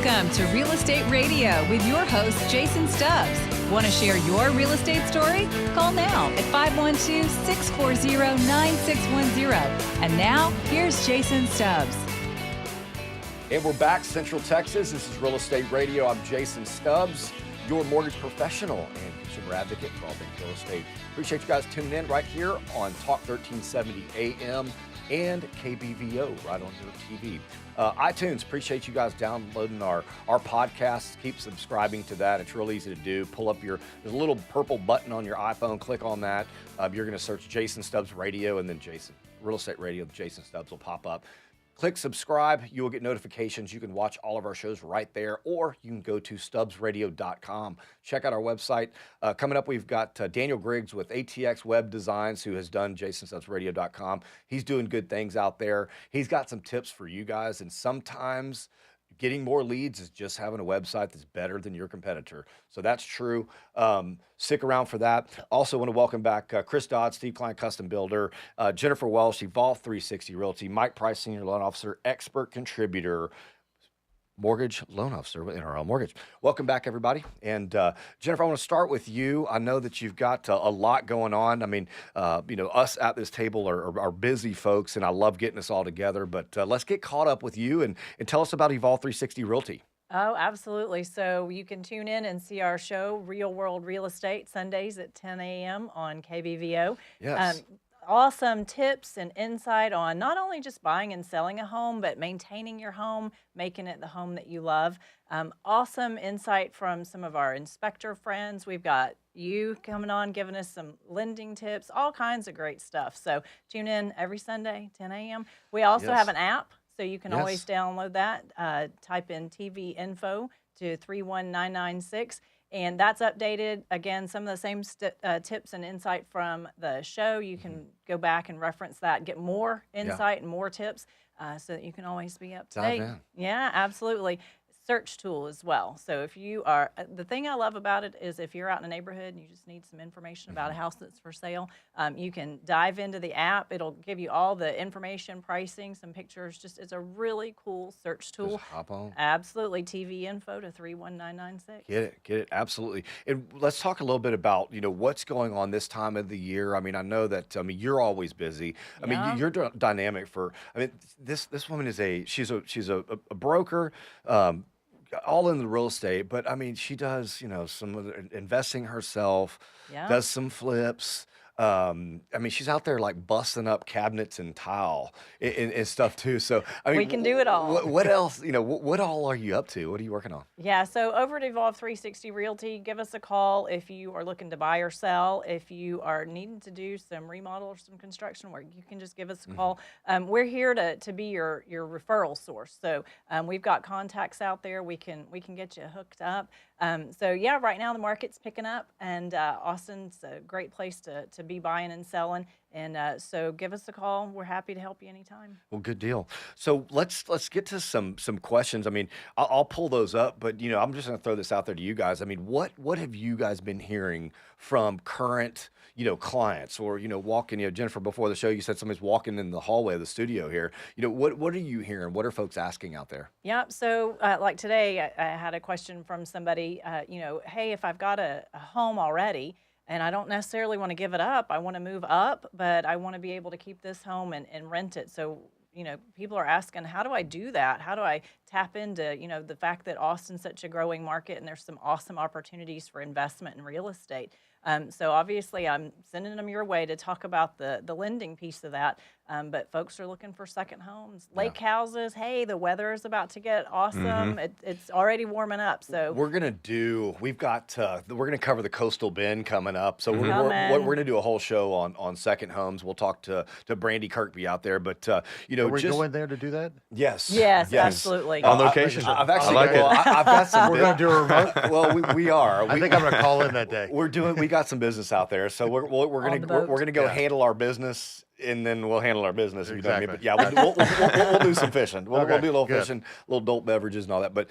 Welcome to Real Estate Radio with your host, Jason Stubbs. Want to share your real estate story? Call now at 512-640-9610. And now, here's Jason Stubbs. And we're back, Central Texas. This is Real Estate Radio. I'm Jason Stubbs, your mortgage professional and consumer advocate for all things real estate. Appreciate you guys tuning in right here on Talk 1370 AM and KBVO right on your TV. iTunes, appreciate you guys downloading our podcasts. Keep subscribing to that. It's real easy to do. Pull up there's a little purple button on your iPhone. Click on that. You're going to search Jason Stubbs Radio and then Real Estate Radio. Jason Stubbs will pop up. Click subscribe. You will get notifications. You can watch all of our shows right there, or you can go to stubbsradio.com. Check out our website. Coming up, we've got Daniel Griggs with ATX Web Designs, who has done jasonstubbsradio.com. He's doing good things out there. He's got some tips for you guys, and sometimes getting more leads is just having a website that's better than your competitor. So that's true. Stick around for that. Also want to welcome back Chris Dodd, Steve Klein Custom Builder, Jennifer Welsh, Evolve 360 Realty, Mike Price, Senior Loan Officer, Expert Contributor, Mortgage Loan Officer in our own mortgage. Welcome back, everybody. And Jennifer, I want to start with you. I know that you've got a lot going on. I mean, us at this table are busy folks, and I love getting us all together. But let's get caught up with you and tell us about Evolve 360 Realty. Oh, absolutely. So you can tune in and see our show, Real World Real Estate, Sundays at 10 a.m. on KBVO. Yes. Awesome tips and insight on not only just buying and selling a home, but maintaining your home, making it the home that you love. Awesome insight from some of our inspector friends. We've got you coming on, giving us some lending tips, all kinds of great stuff. So tune in every Sunday, 10 a.m. We also have an app, so you can always download that. Type in TV info to 31996. And that's updated. Again, some of the same tips and insight from the show. You can go back and reference that, get more insight and more tips so that you can always be up to date. Yeah, absolutely. Search tool as well. So if you are, the thing I love about it is if you're out in a neighborhood and you just need some information about a house that's for sale, you can dive into the app. It'll give you all the information, pricing, some pictures. It's a really cool search tool. Just hop on. Absolutely. TV info to 31996. Get it. Absolutely. And let's talk a little bit about, what's going on this time of the year. I mean, I know that, you're always busy. I mean, you're dynamic this woman is she's a broker, all in the real estate, but I mean, she does, some of the investing herself, does some flips. I mean, she's out there like busting up cabinets and tile and stuff too. So I mean, we can do it all. What else? What all are you up to? What are you working on? Yeah, so over at Evolve 360 Realty, give us a call if you are looking to buy or sell. If you are needing to do some remodel or some construction work, you can just give us a call. We're here to be your referral source. So we've got contacts out there. We can get you hooked up. So yeah, right now the market's picking up, and Austin's a great place to be buying and selling. And so give us a call. We're happy to help you anytime. Well, good deal. So let's get to some questions. I mean, I'll pull those up, but I'm just going to throw this out there to you guys. I mean, what have you guys been hearing from current clients, or walking? Jennifer, before the show, you said somebody's walking in the hallway of the studio here. What are you hearing? What are folks asking out there? Yeah. So like today, I had a question from somebody. Hey, if I've got a home already, and I don't necessarily want to give it up. I want to move up, but I want to be able to keep this home and rent it. So, people are asking, how do I do that? How do I tap into, the fact that Austin's such a growing market and there's some awesome opportunities for investment in real estate? So obviously I'm sending them your way to talk about the lending piece of that. But folks are looking for second homes, lake houses. Hey, the weather is about to get awesome. It's already warming up. So we're going to cover the coastal bend coming up. So we're going to do a whole show on second homes. We'll talk to Brandy Kirkby out there, but are we going there to do that? Yes, absolutely. On location. I've actually I've got some. We're going to do a remote. Well, we are. I think I'm going to call in that day. We got some business out there, so we're going to go handle our business and then we'll handle our business. If you know what I mean. But Exactly. yeah, we'll do some fishing. We'll Okay, do a little good. fishing, little adult beverages and all that. But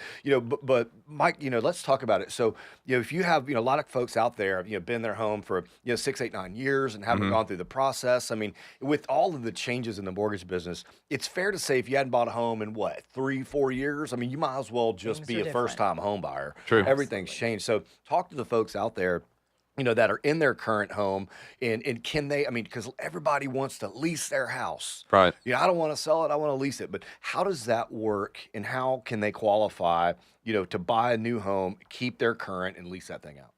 but Mike, let's talk about it. So if you have a lot of folks out there, been in their home for 6, 8, 9 years and haven't gone through the process. I mean, with all of the changes in the mortgage business, it's fair to say if you hadn't bought a home in 3, 4 years, I mean, you might as well just Things be are a different. first-time home buyer. True. Everything's changed. So talk to the folks out there that are in their current home, and can they, I mean, because everybody wants to lease their house. Right. I don't want to sell it, I want to lease it. But how does that work, and how can they qualify, to buy a new home, keep their current, and lease that thing out?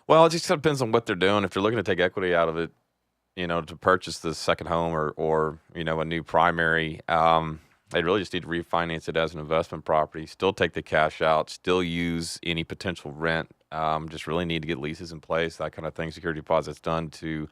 Well, it just depends on what they're doing. If they're looking to take equity out of it, to purchase the second home or a new primary, they really just need to refinance it as an investment property, still take the cash out, still use any potential rent. Just really need to get leases in place, that kind of thing, security deposits done to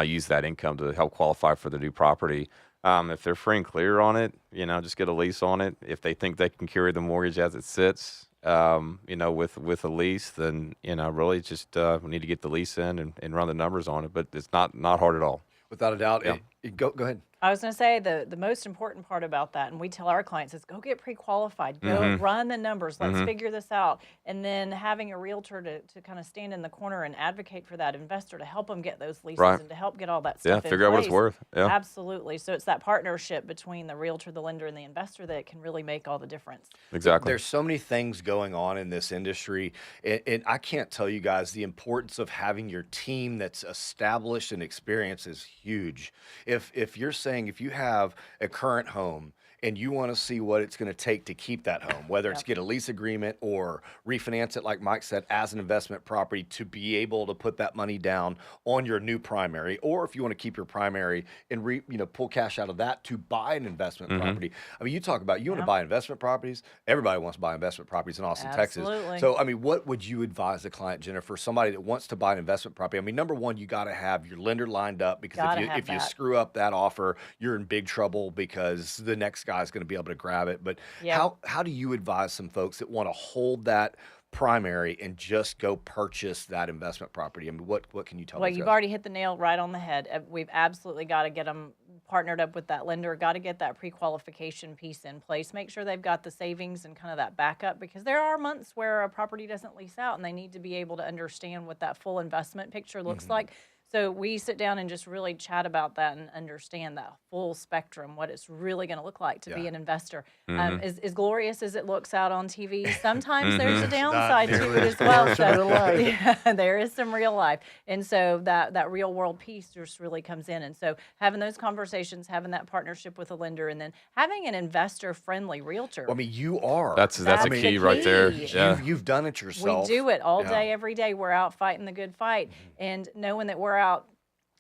use that income to help qualify for the new property. If they're free and clear on it, just get a lease on it. If they think they can carry the mortgage as it sits, with a lease, then, really just we need to get the lease in and run the numbers on it. But it's not hard at all. Without a doubt. Yeah. Go ahead. I was going to say the most important part about that, and we tell our clients, is go get pre-qualified, go run the numbers, let's figure this out, and then having a realtor to kind of stand in the corner and advocate for that investor to help them get those leases Right. and to help get all that Yeah, stuff in figure out what it's place. worth. Yeah. Absolutely. So it's that partnership between the realtor, the lender, and the investor that can really make all the difference. Exactly. There's so many things going on in this industry, and I can't tell you guys the importance of having your team that's established and experienced is huge. If you're saying if you have a current home and you want to see what it's going to take to keep that home, whether it's get a lease agreement or refinance it, like Mike said, as an investment property to be able to put that money down on your new primary, or if you want to keep your primary and pull cash out of that to buy an investment property. I mean, you talk about you want to buy investment properties. Everybody wants to buy investment properties in Austin, Texas. Absolutely. So, I mean, what would you advise a client, Jennifer, somebody that wants to buy an investment property? I mean, number one, you got to have your lender lined up, because if you screw up that offer, you're in big trouble because the next guy is going to be able to grab it. But how do you advise some folks that want to hold that primary and just go purchase that investment property? I mean, what can you tell Well, those you've guys? already hit the nail right on the head. We've absolutely got to get them partnered up with that lender, got to get that pre-qualification piece in place, make sure they've got the savings and kind of that backup, because there are months where a property doesn't lease out and they need to be able to understand what that full investment picture looks like. So we sit down and just really chat about that and understand that full spectrum, what it's really going to look like to be an investor. As glorious as it looks out on TV, sometimes there's a downside to it as well. So there is some real life. And so that real world piece just really comes in. And so having those conversations, having that partnership with a lender, and then having an investor-friendly realtor. Well, I mean, you are. That's a the key right there. key. Yeah. You've done it yourself. We do it all Yeah. day, every day. We're out fighting the good fight, and knowing that we're out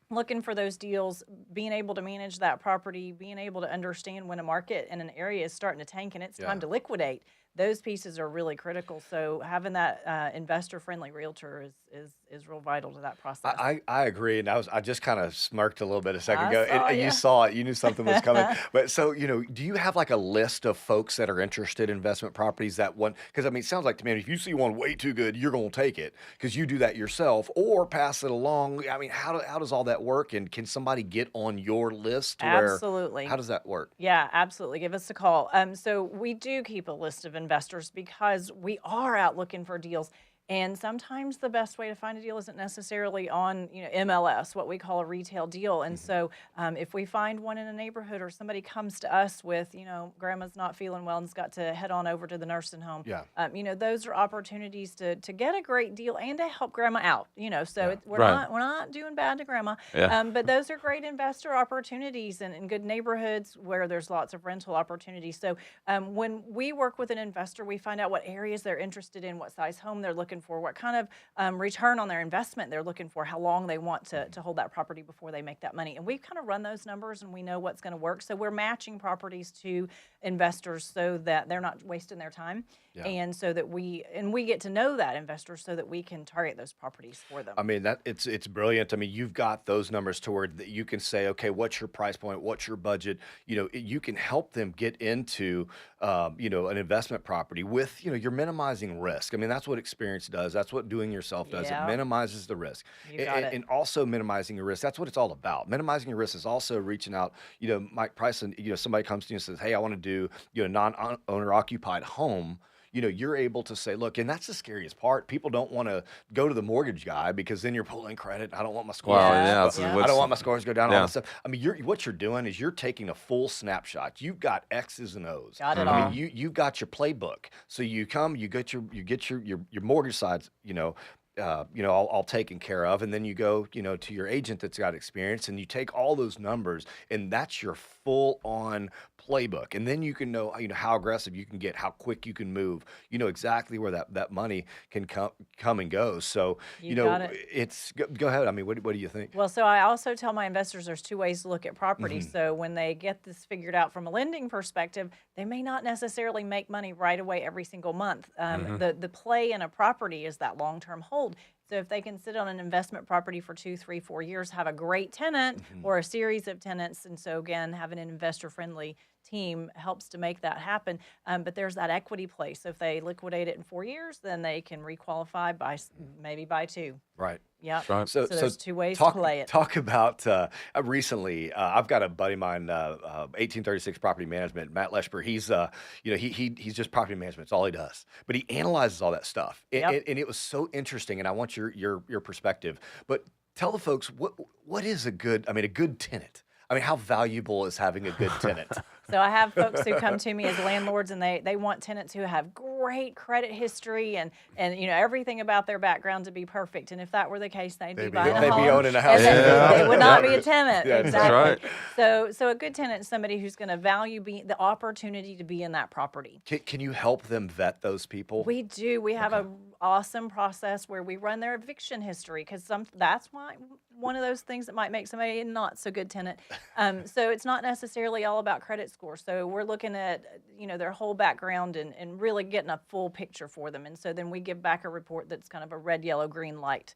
looking for those deals, being able to manage that property, being able to understand when a market and an area is starting to tank and it's time to liquidate. Those pieces are really critical. So having that investor-friendly realtor is real vital to that process. I agree, and I just kind of smirked a little bit a second I ago, saw and ya. you saw it, you knew something was coming. But so, do you have like a list of folks that are interested in investment properties that want? Because I mean, it sounds like to me, if you see one way too good, you're going to take it because you do that yourself, or pass it along. I mean, how does all that work? And can somebody get on your list? Absolutely. How does that work? Yeah, absolutely. Give us a call. So we do keep a list of investors because we are out looking for deals. And sometimes the best way to find a deal isn't necessarily on MLS, what we call a retail deal. And so if we find one in a neighborhood, or somebody comes to us with, grandma's not feeling well and's got to head on over to the nursing home, those are opportunities to get a great deal and to help grandma out. So we're not doing bad to grandma. Yeah. But those are great investor opportunities and in good neighborhoods where there's lots of rental opportunities. So when we work with an investor, we find out what areas they're interested in, what size home they're looking for, what kind of return on their investment they're looking for, how long they want to hold that property before they make that money. And we kind of run those numbers and we know what's going to work. So we're matching properties to investors so that they're not wasting their time. Yeah. And so that we get to know that investor so that we can target those properties for them. I mean, it's brilliant. I mean, you've got those numbers to where that you can say, okay, what's your price point? What's your budget? You can help them get into, an investment property with, you're minimizing risk. I mean, that's what experience experience does. That's what doing yourself does. Yeah. It minimizes the risk. You got it. And also minimizing your risk. That's what it's all about. Minimizing your risk is also reaching out. Mike Price, somebody comes to you and says, hey, I want to do, non-owner occupied home. You're able to say, look, and that's the scariest part. People don't want to go to the mortgage guy because then you're pulling credit. I don't want my scores. Yeah. I don't want my scores to go down. Yeah. All that stuff. I mean, what you're doing is you're taking a full snapshot. You've got X's and O's. Got it I all. mean, you've got your playbook. So you get your mortgage sides. All taken care of, and then you go, to your agent that's got experience, and you take all those numbers, and that's your full-on playbook. And then you can know, how aggressive you can get, how quick you can move, exactly where that money can come and go. So, You got it. it's go ahead. I mean, what do you think? Well, so I also tell my investors there's two ways to look at property. So when they get this figured out from a lending perspective, they may not necessarily make money right away every single month. The play in a property is that long-term hold. So if they can sit on an investment property for 2, 3, 4 years, have a great tenant or a series of tenants, and so again, having an investor-friendly team helps to make that happen. But there's that equity play. So if they liquidate it in 4 years, then they can requalify maybe buy 2. Right. Yeah. Right. So there's two ways to play it. Talk about recently. I've got a buddy of mine, 1836 Property Management, Matt Leshper. He's he's just property management. It's all he does. But he analyzes all that stuff, and it was so interesting. And I want your perspective. But tell the folks what is a good tenant. I mean, how valuable is having a good tenant? So I have folks who come to me as landlords, and they want tenants who have great credit history and everything about their background to be perfect. And if that were the case, they'd be buying a home. They'd be owning a house. And they would not be a tenant. Yeah, exactly. Right. So a good tenant is somebody who's going to value the opportunity to be in that property. Can you help them vet those people? We do. We have an awesome process where we run their eviction history because that's why one of those things that might make somebody a not so good tenant. So it's not necessarily all about credit score. So we're looking at their whole background and really getting a full picture for them. And so then we give back a report that's kind of a red, yellow, green light.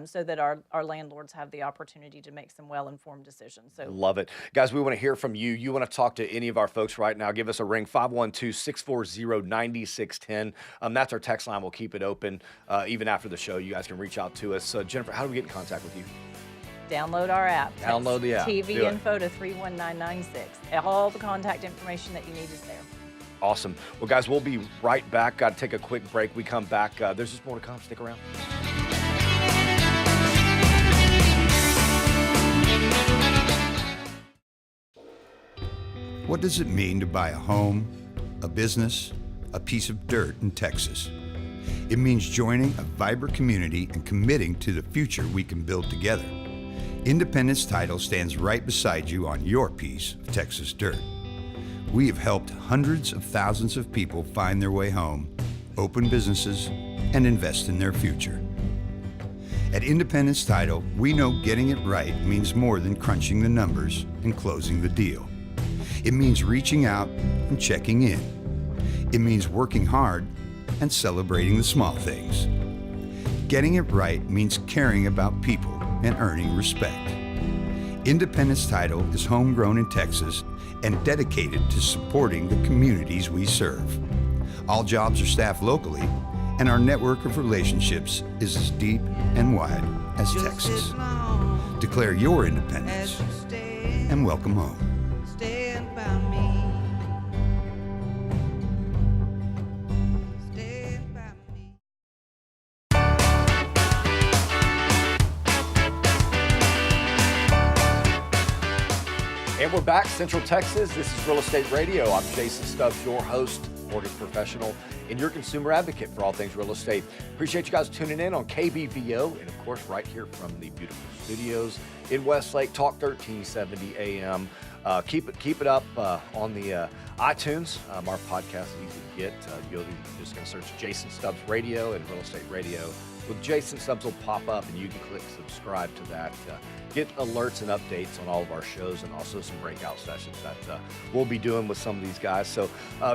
So that our landlords have the opportunity to make some well-informed decisions. So love it. Guys, we want to hear from you. You want to talk to any of our folks right now, give us a ring, 512-640-9610. That's our text line. We'll keep it open even after the show. You guys can reach out to us. Jennifer, how do we get in contact with you? download our app. Download the app. TV info to 31996. All the contact information that you need is there. Awesome. Well, guys, we'll be right back. Got to take a quick break. We come back. There's just more to come. Stick around. What does it mean to buy a home, a business, a piece of dirt in Texas? It means joining a vibrant community and committing to the future we can build together. Independence Title stands right beside you on your piece of Texas dirt. We have helped hundreds of thousands of people find their way home, open businesses, and invest in their future. At Independence Title, we know getting it right means more than crunching the numbers and closing the deal. It means reaching out and checking in. It means working hard and celebrating the small things. Getting it right means caring about people and earning respect. Independence Title is homegrown in Texas and dedicated to supporting the communities we serve. All jobs are staffed locally, and our network of relationships is as deep and wide as Texas. Declare your independence and welcome home. And we're back, Central Texas. This is Real Estate Radio. I'm Jason Stubbs, your host, mortgage professional, and your consumer advocate for all things real estate. Appreciate you guys tuning in on KBVO, and of course, right here from the beautiful studios in Westlake, Talk 1370 AM. Keep it up on the iTunes. Our podcast is easy to get. You're just going to search Jason Stubbs Radio and Real Estate Radio. With Jason Stubbs will pop up, and you can click subscribe to that. Get alerts and updates on all of our shows, and also some breakout sessions that we'll be doing with some of these guys. So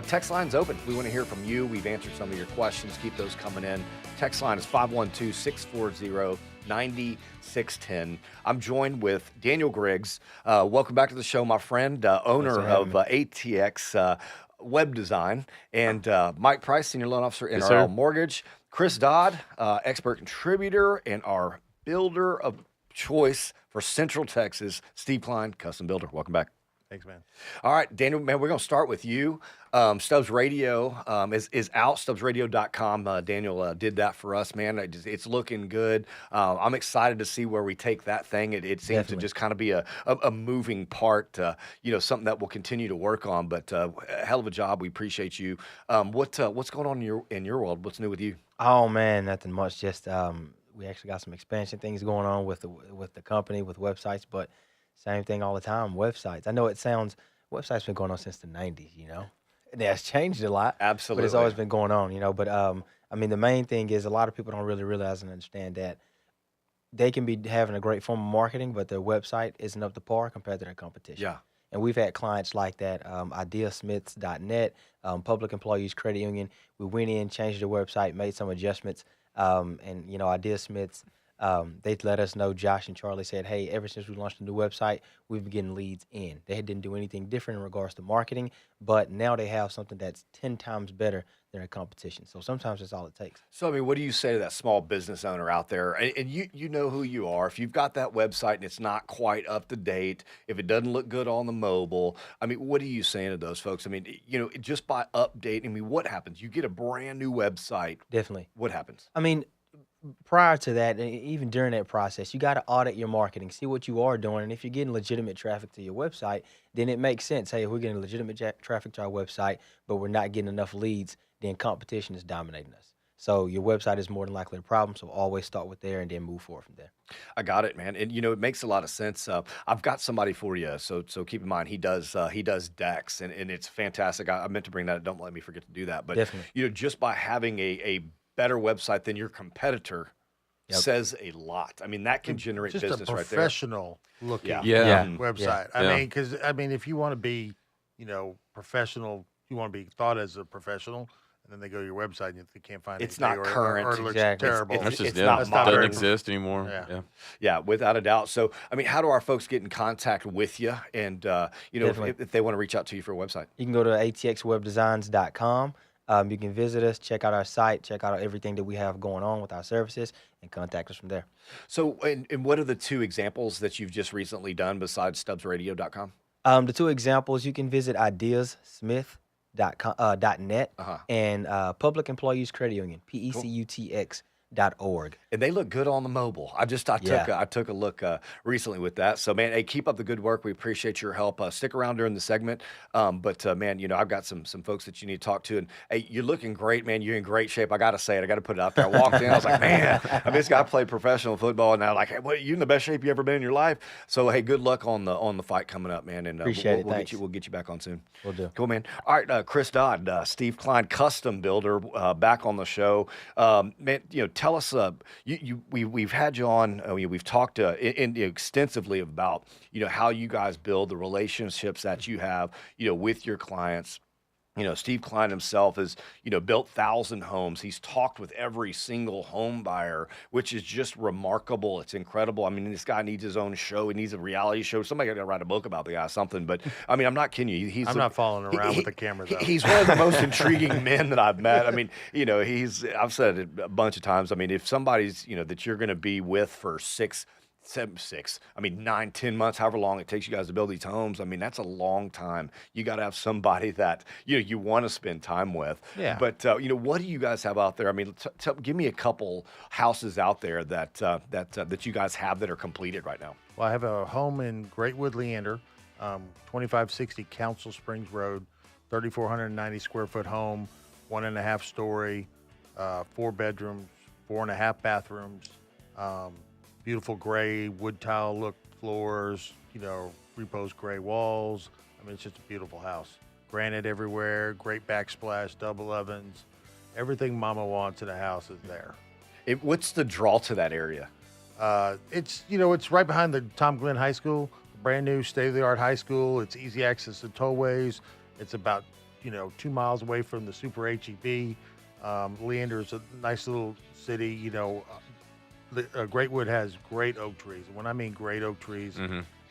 text line's open. We want to hear from you. We've answered some of your questions. Keep those coming in. Text line is 512-640-9610. I'm joined with Daniel Griggs. Welcome back to the show, my friend, owner of ATX web design, and Mike Price, Senior Loan Officer, Yes, NRL sir. Mortgage. Chris Dodd, expert contributor, and our builder of choice for Central Texas, Steve Klein, Custom Builder. Welcome back. Thanks, man. All right, Daniel, man, we're going to start with you. Stubbs Radio is out, stubbsradio.com. Daniel did that for us, man. It's looking good. I'm excited to see where we take that thing. It seems Definitely. to just kind of be a moving part, something that we'll continue to work on, but a hell of a job. We appreciate you. What's going on in your world? What's new with you? Oh man, nothing much. Just we actually got some expansion things going on with the company, with websites, but same thing all the time. Websites. I know websites been going on since the '90s. And it has changed a lot. Absolutely. But it's always been going on. But I mean, the main thing is a lot of people don't really realize and understand that they can be having a great form of marketing, but their website isn't up to par compared to their competition. Yeah. And we've had clients like that, ideasmiths.net, Public Employees Credit Union. We went in, changed the website, made some adjustments, and Ideasmiths, they let us know, Josh and Charlie said, hey, ever since we launched the new website, we've been getting leads in. They didn't do anything different in regards to marketing, but now they have something that's 10 times better than their competition. So sometimes that's all it takes. So, I mean, what do you say to that small business owner out there? And you know who you are. If you've got that website and it's not quite up to date, if it doesn't look good on the mobile, I mean, what are you saying to those folks? I mean, just by updating, I mean, what happens? You get a brand new website. Definitely. What happens? I mean, prior to that, and even during that process, you got to audit your marketing, see what you are doing. And if you're getting legitimate traffic to your website, then it makes sense. Hey, if we're getting legitimate traffic to our website, but we're not getting enough leads, then competition is dominating us. So your website is more than likely a problem. So always start with there and then move forward from there. I got it, man. And it makes a lot of sense. I've got somebody for you. So keep in mind he does decks and it's fantastic. I meant to bring that. Don't let me forget to do that. But Definitely. just by having a better website than your competitor says a lot. I mean, that can generate Just business a right there. professional looking website. Yeah. I mean, because if you want to be, professional, you want to be thought as a professional, and then they go to your website and they can't find It's anything not current. or it looks Exactly. terrible. That's just it's not doesn't modern. exist anymore. Yeah. Yeah, without a doubt. So, I mean, how do our folks get in contact with you? And, if they want to reach out to you for a website? You can go to atxwebdesigns.com. You can visit us, check out our site, check out everything that we have going on with our services, and contact us from there. So, and what are the two examples that you've just recently done besides stubbsradio.com? The two examples, you can visit ideasmith.net and Public Employees Credit Union, PECUTX.org. And they look good on the mobile. I took a look recently with that. So, man, hey, keep up the good work. We appreciate your help. Stick around during the segment. But man, I've got some folks that you need to talk to. And hey, you're looking great, man. You're in great shape. I got to say it. I got to put it out there. I walked in. I was like, man, this guy played professional football, and now like, hey, you in the best shape you ever been in your life. So, hey, good luck on the fight coming up, man. And Appreciate it. We'll get you back on soon. Will do. Cool, man. All right, Chris Dodd, Steve Klein, Custom Builder, back on the show. Man, tell us. We've had you on. We've talked extensively about how you guys build the relationships that you have with your clients. Steve Klein himself has built 1,000 homes. He's talked with every single home buyer, which is just remarkable. It's incredible. I mean, this guy needs his own show. He needs a reality show. Somebody got to write a book about the guy, something. But I mean, I'm not kidding you. I'm not following around with the cameras up. He's one of the most intriguing men that I've met. I mean, I've said it a bunch of times. I mean, if somebody's that you're going to be with for 9, 10 months, however long it takes you guys to build these homes. I mean, that's a long time. You got to have somebody that, you want to spend time with. Yeah. But, what do you guys have out there? I mean, give me a couple houses out there that you guys have that are completed right now. Well, I have a home in Greatwood, Leander, 2560 Council Springs Road, 3,490 square foot home, 1.5 story, 4 bedrooms, 4.5 bathrooms, beautiful gray wood tile look floors, reposed gray walls. I mean, it's just a beautiful house. Granite everywhere, great backsplash, double ovens. Everything Mama wants in a house is there. What's the draw to that area? It's right behind the Tom Glenn High School, brand new state-of-the-art high school. It's easy access to tollways. It's about 2 miles away from the Super HEB. Leander is a nice little city. Greatwood has great oak trees. When I mean great oak trees,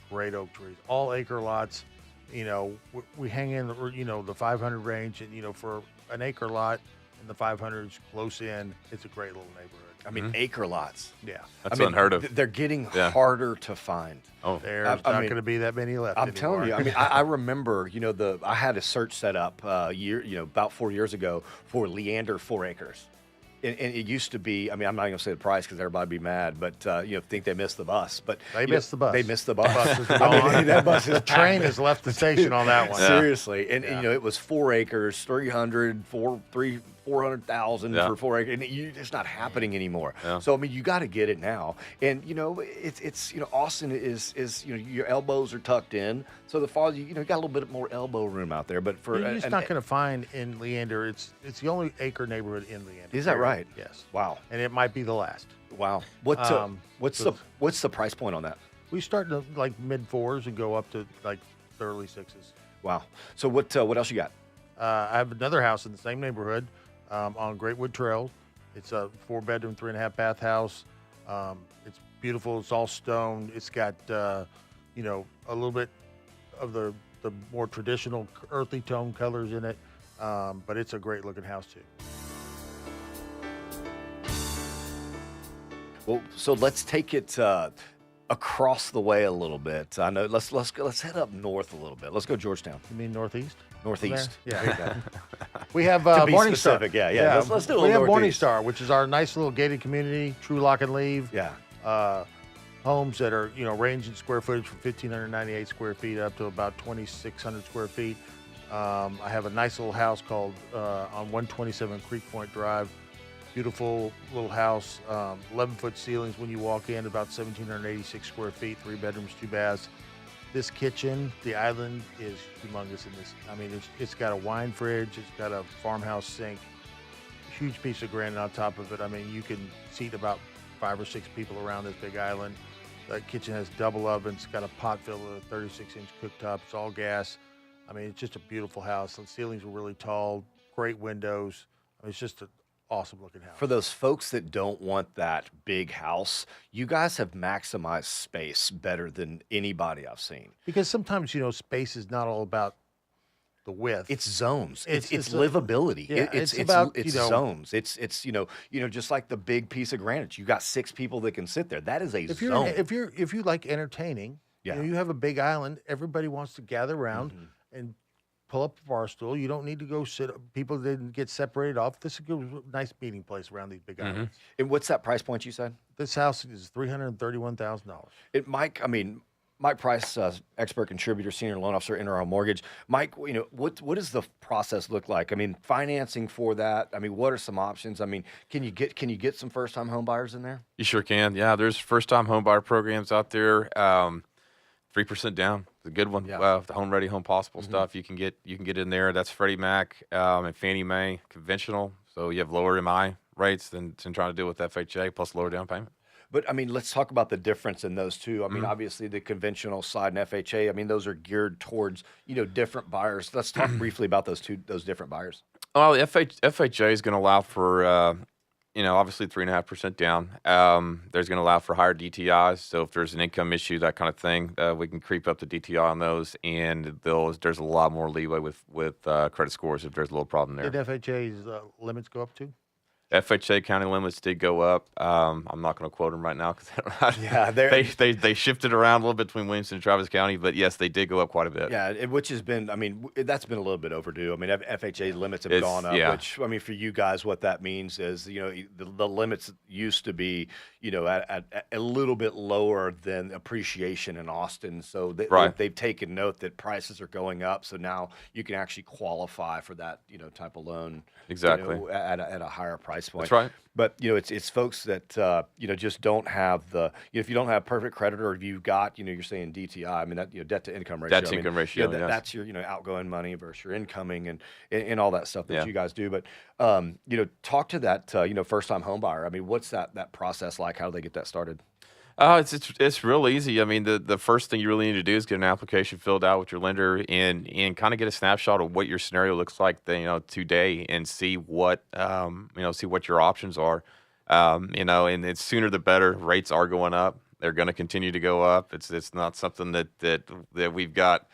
great oak trees. All acre lots. We hang in the 500 range, and for an acre lot in the 500s close in, it's a great little neighborhood. I mean, acre lots. Yeah, That's unheard of. They're getting harder to find. Oh, there's not going to be that many left. I'm anymore. telling you. I mean, I remember, I had a search set up about 4 years ago for Leander 4 acres. And it used to be, I mean, I'm not going to say the price because everybody would be mad, but, think they missed the bus. But They missed the bus. They missed the bus. Bus is I gone. mean, that bus is The train has left the station on that one. Seriously. And, it was 4 acres, 400,000 for 4 acres. And it's not happening anymore. Yeah. So, I mean, you got to get it now. And, it's Austin is your elbows are tucked in. So the fall, you got a little bit more elbow room out there. But for You're just not going to find in Leander. It's the only acre neighborhood in Leander. Is that right? Yes. Wow. And it might be the last. Wow. What's the price point on that? We start to like mid 4s and go up to like the early 6s. Wow. So what else you got? I have another house in the same neighborhood on Greatwood Trail. It's a 4-bedroom, 3.5 bath house. It's beautiful. It's all stone. It's got a little bit of the more traditional earthy tone colors in it, but it's a great looking house too. Well, so let's take it across the way a little bit. I know. Let's head up north a little bit. Let's go Georgetown. You mean northeast? Northeast. Yeah. There you go. We have To be Morningstar. specific, yeah. Let's do a We have northeast. Morningstar, which is our nice little gated community, true lock and leave. Yeah. Homes that are range in square footage from 1,598 square feet up to about 2,600 square feet. I have a nice little house called on 127 Creek Point Drive. Beautiful little house, 11-foot ceilings when you walk in, about 1,786 square feet, 3 bedrooms, 2 baths. This kitchen, the island, is humongous in this. I mean, it's got a wine fridge, it's got a farmhouse sink, huge piece of granite on top of it. I mean, you can seat about 5 or 6 people around this big island. The kitchen has double ovens, got a pot filler with a 36-inch cooktop. It's all gas. I mean, it's just a beautiful house. The ceilings are really tall, great windows. I mean, it's just an awesome looking house. For those folks that don't want that big house, you guys have maximized space better than anybody I've seen. Because sometimes, space is not all about the width. It's zones. It's It's livability. yeah, It's about, zones. It's just like the big piece of granite. You got 6 people that can sit there. That is a zone. If you like entertaining, Yeah. you have a big island. Everybody wants to gather around and pull up a bar stool. You don't need to go sit. People didn't get separated off. This is a good, nice meeting place around these big islands. And what's that price point you said? This house is $331,000. Mike Price, expert contributor, senior loan officer, NRL Mortgage. Mike, what does the process look like? I mean, financing for that. I mean, what are some options? I mean, can you get some first time home buyers in there? You sure can. Yeah, there's first time home buyer programs out there. 3% down, the good one. Yeah. The home ready, home possible stuff. You can get in there. That's Freddie Mac and Fannie Mae conventional. So you have lower MI rates than trying to deal with FHA plus lower down payment. But I mean, let's talk about the difference in those two. I mean, obviously the conventional side and FHA. I mean, those are geared towards different buyers. Let's talk briefly about those different buyers. Well, the FHA is going to allow for obviously 3.5% down. There's going to allow for higher DTIs. So if there's an income issue, that kind of thing, we can creep up the DTI on those, and there's a lot more leeway with credit scores if there's a little problem there. Did FHA's limits go up too? FHA county limits did go up. I'm not going to quote them right now because they shifted around a little bit between Williamson and Travis County, but yes, they did go up quite a bit. Yeah, which has been, I mean, that's been a little bit overdue. I mean, FHA limits have gone up, which, I mean, for you guys, what that means is, the limits used to be, at a little bit lower than appreciation in Austin. So they've taken note that prices are going up. So now you can actually qualify for that, type of loan. Exactly. At a higher price point. That's right. But it's folks that just don't have the if you don't have perfect credit, or if you've got you're saying DTI. I mean that debt to income ratio. Debt to income ratio. Yes. That's your outgoing money versus your incoming and all that stuff that you guys do. But talk to that first time home buyer. I mean, what's that process like? How do they get that started? It's real easy. I mean, the first thing you really need to do is get an application filled out with your lender and kind of get a snapshot of what your scenario looks like today, and see what your options are. And it's sooner the better. Rates are going up. They're going to continue to go up. It's not something that we've got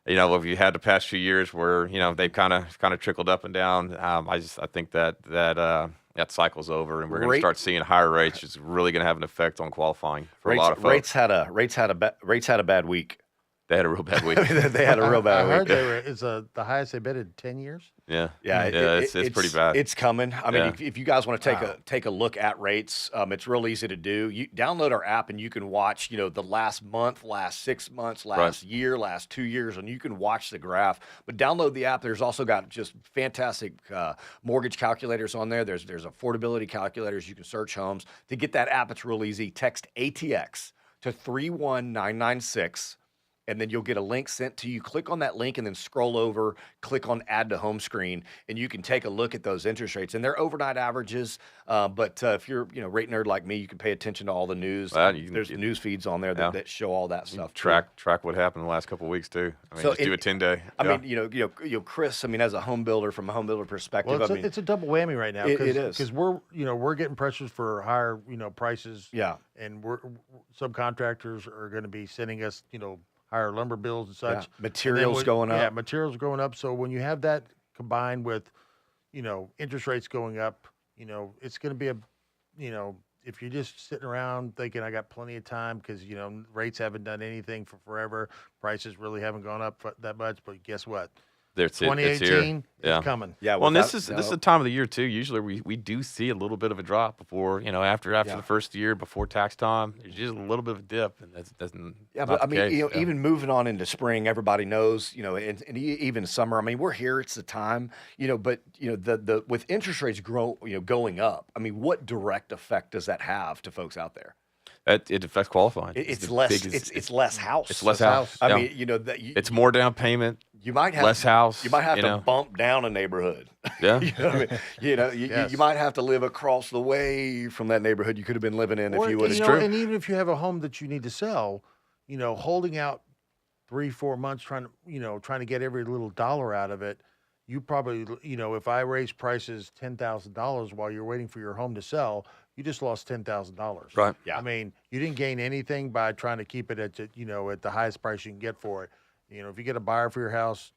if you had the past few years where they've kind of trickled up and down, I think that cycle's over, and we're going to start seeing higher rates. It's really going to have an effect on qualifying for a lot of folks. Rates had a bad week. They had a real bad week. They had a real bad I week. heard it's the highest they've been in 10 years. Yeah, it's pretty bad. It's coming. I mean, Yeah. if you guys want to take a look at rates, it's real easy to do. You download our app and you can watch, the last month, last 6 months, last year, last 2 years, and you can watch the graph. But download the app. There's also got just fantastic mortgage calculators on there. There's affordability calculators. You can search homes. To get that app, it's real easy. Text ATX to 31996. And then you'll get a link sent to you. Click on that link and then scroll over, click on add to home screen, and you can take a look at those interest rates. And they're overnight averages, but if you're rate nerd like me, you can pay attention to all the news. There's news feeds on there that show all that stuff. Track what happened in the last couple of weeks too. I mean, So just do a 10-day. I mean, Chris. I mean, as a home builder, from a home builder perspective, Well, it's a double whammy right now. It is. Because we're getting pressures for higher prices. Yeah. And subcontractors are going to be sending us higher lumber bills and such. Yeah. Materials going up. Yeah, materials going up. So when you have that combined with, interest rates going up, it's going to be if you're just sitting around thinking I got plenty of time because, rates haven't done anything for forever, prices really haven't gone up that much. But guess what? It's 2018 is coming. Yeah. Well, and this is the time of the year too. Usually we do see a little bit of a drop before after the first year, before tax time. There's just a little bit of a dip, and that's but I mean, even moving on into spring, everybody knows, and even summer. I mean, we're here; it's the time, But the with interest rates going up. I mean, what direct effect does that have to folks out there? It affects qualifying. It's less. It's less house. It's less house. I Yeah. mean, it's more down payment. You might have less house. You might have to bump down a neighborhood. Yeah. You know what I mean? Yes. You might have to live across the way from that neighborhood you could have been living in if you would have. true. And even if you have a home that you need to sell, holding out 3-4 months trying to get every little dollar out of it, you probably if I raise prices $10,000 while you're waiting for your home to sell, you just lost $10,000. Right. Yeah. I mean, you didn't gain anything by trying to keep it at the highest price you can get for it. If you get a buyer for your house,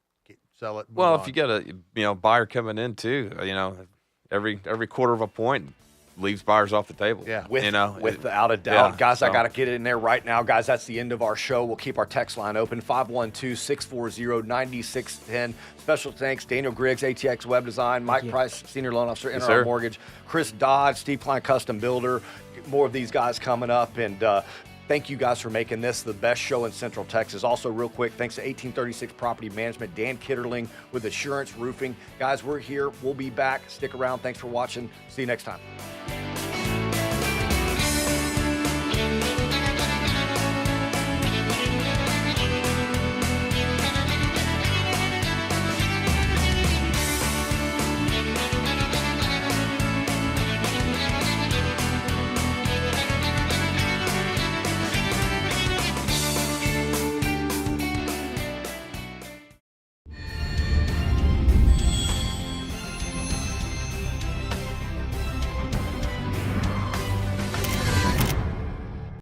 sell it. Well, if you get a buyer coming in too, every quarter of a point leaves buyers off the table. Yeah. Without a doubt. Yeah, Guys, I got to get it in there right now. Guys, that's the end of our show. We'll keep our text line open, 512-640-9610. Special thanks, Daniel Griggs, ATX Web Design, Mike Price, Senior Loan Officer, NRL Mortgage, Chris Dodge, Steve Klein, Custom Builder. More of these guys coming up, and thank you guys for making this the best show in Central Texas. Also, real quick, thanks to 1836 Property Management, Dan Kitterling with Assurance Roofing. Guys, we're here. We'll be back. Stick around. Thanks for watching. See you next time.